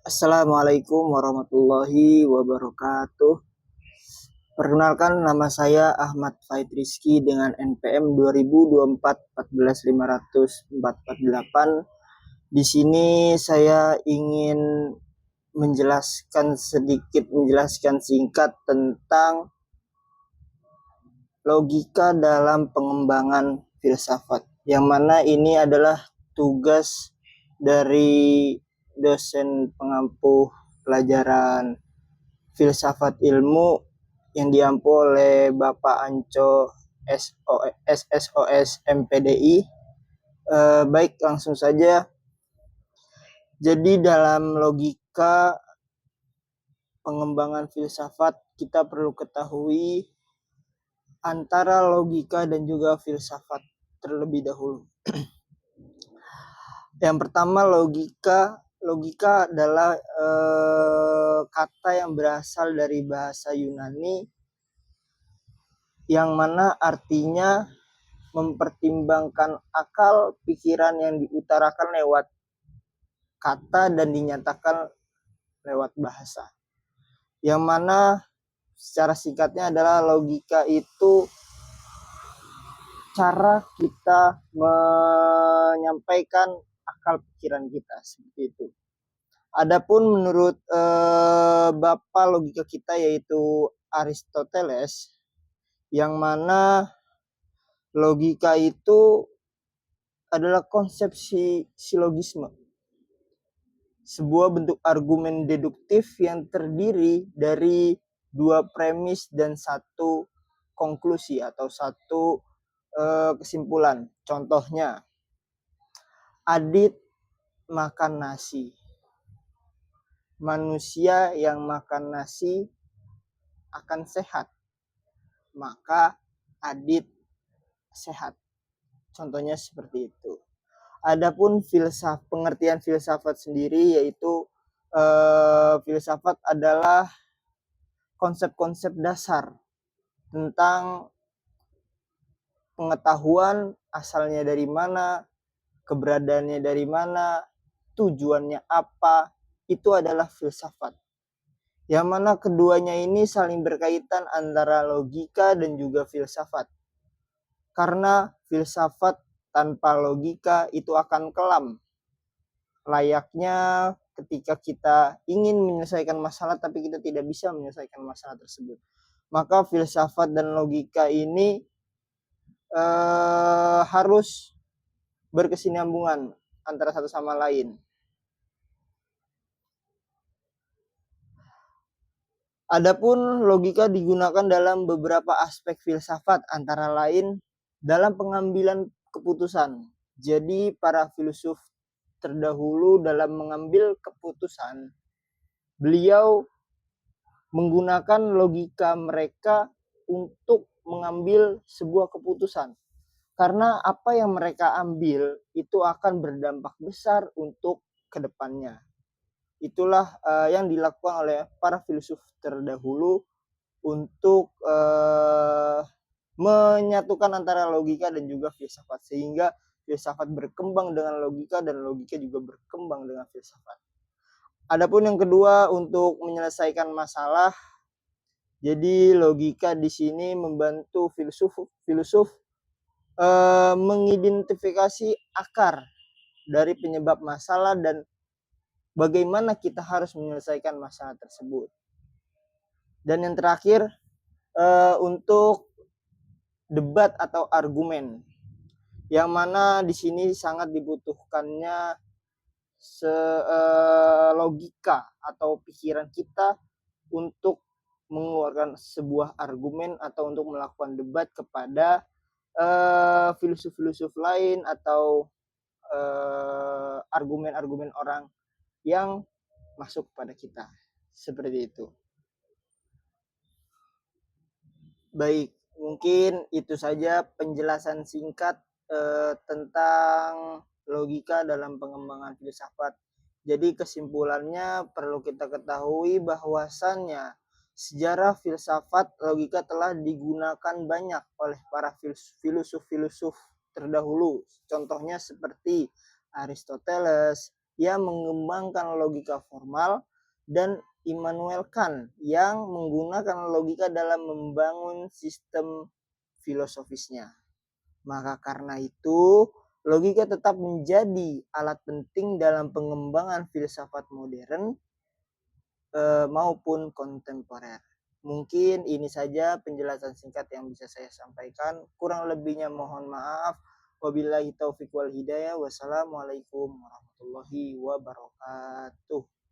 Assalamualaikum warahmatullahi wabarakatuh. Perkenalkan, nama saya Ahmad Faid Rizky dengan NPM 2024 14548. Di sini saya ingin menjelaskan singkat tentang logika dalam pengembangan filsafat, yang mana ini adalah tugas dari dosen pengampu pelajaran filsafat ilmu yang diampu oleh Bapak Anco SSOS MPDI. Baik, langsung saja. Jadi dalam logika pengembangan filsafat, kita perlu ketahui antara logika dan juga filsafat terlebih dahulu. Yang pertama, logika adalah kata yang berasal dari bahasa Yunani, yang mana artinya mempertimbangkan akal pikiran yang diutarakan lewat kata dan dinyatakan lewat bahasa. Yang mana secara singkatnya adalah logika itu cara kita menyampaikan akal pikiran kita, seperti itu. Adapun menurut bapak logika kita, yaitu Aristoteles, yang mana logika itu adalah konsepsi silogisme, sebuah bentuk argumen deduktif yang terdiri dari dua premis dan satu konklusi atau satu kesimpulan. Contohnya, Adit makan nasi. Manusia yang makan nasi akan sehat, maka Adit sehat. Contohnya seperti itu. Adapun pengertian filsafat sendiri, yaitu filsafat adalah konsep-konsep dasar tentang pengetahuan asalnya dari mana, keberadaannya dari mana, tujuannya apa, itu adalah filsafat. Yang mana keduanya ini saling berkaitan antara logika dan juga filsafat. Karena filsafat tanpa logika itu akan kelam. Layaknya ketika kita ingin menyelesaikan masalah tapi kita tidak bisa menyelesaikan masalah tersebut. Maka filsafat dan logika ini harus berkesinambungan antara satu sama lain. Adapun logika digunakan dalam beberapa aspek filsafat, antara lain dalam pengambilan keputusan. Jadi para filsuf terdahulu dalam mengambil keputusan, beliau menggunakan logika mereka untuk mengambil sebuah keputusan. Karena apa yang mereka ambil itu akan berdampak besar untuk kedepannya. Itulah yang dilakukan oleh para filsuf terdahulu untuk menyatukan antara logika dan juga filsafat, sehingga filsafat berkembang dengan logika dan logika juga berkembang dengan filsafat. Adapun yang kedua, untuk menyelesaikan masalah, jadi logika di sini membantu filsuf mengidentifikasi akar dari penyebab masalah dan bagaimana kita harus menyelesaikan masalah tersebut. Dan yang terakhir, untuk debat atau argumen, yang mana di sini sangat dibutuhkannya logika atau pikiran kita untuk mengeluarkan sebuah argumen atau untuk melakukan debat kepada filsuf-filsuf lain atau argumen-argumen orang yang masuk kepada kita. Seperti itu. Baik, mungkin itu saja penjelasan singkat tentang logika dalam pengembangan filsafat. Jadi kesimpulannya perlu kita ketahui bahwasannya sejarah filsafat logika telah digunakan banyak oleh para filsuf-filsuf terdahulu. Contohnya seperti Aristoteles, yang mengembangkan logika formal, dan Immanuel Kant yang menggunakan logika dalam membangun sistem filosofisnya. Maka karena itu, logika tetap menjadi alat penting dalam pengembangan filsafat modern maupun kontemporer. Mungkin ini saja penjelasan singkat yang bisa saya sampaikan. Kurang lebihnya mohon maaf. Wabillahi taufiq wal hidayah. Wassalamualaikum warahmatullahi wabarakatuh.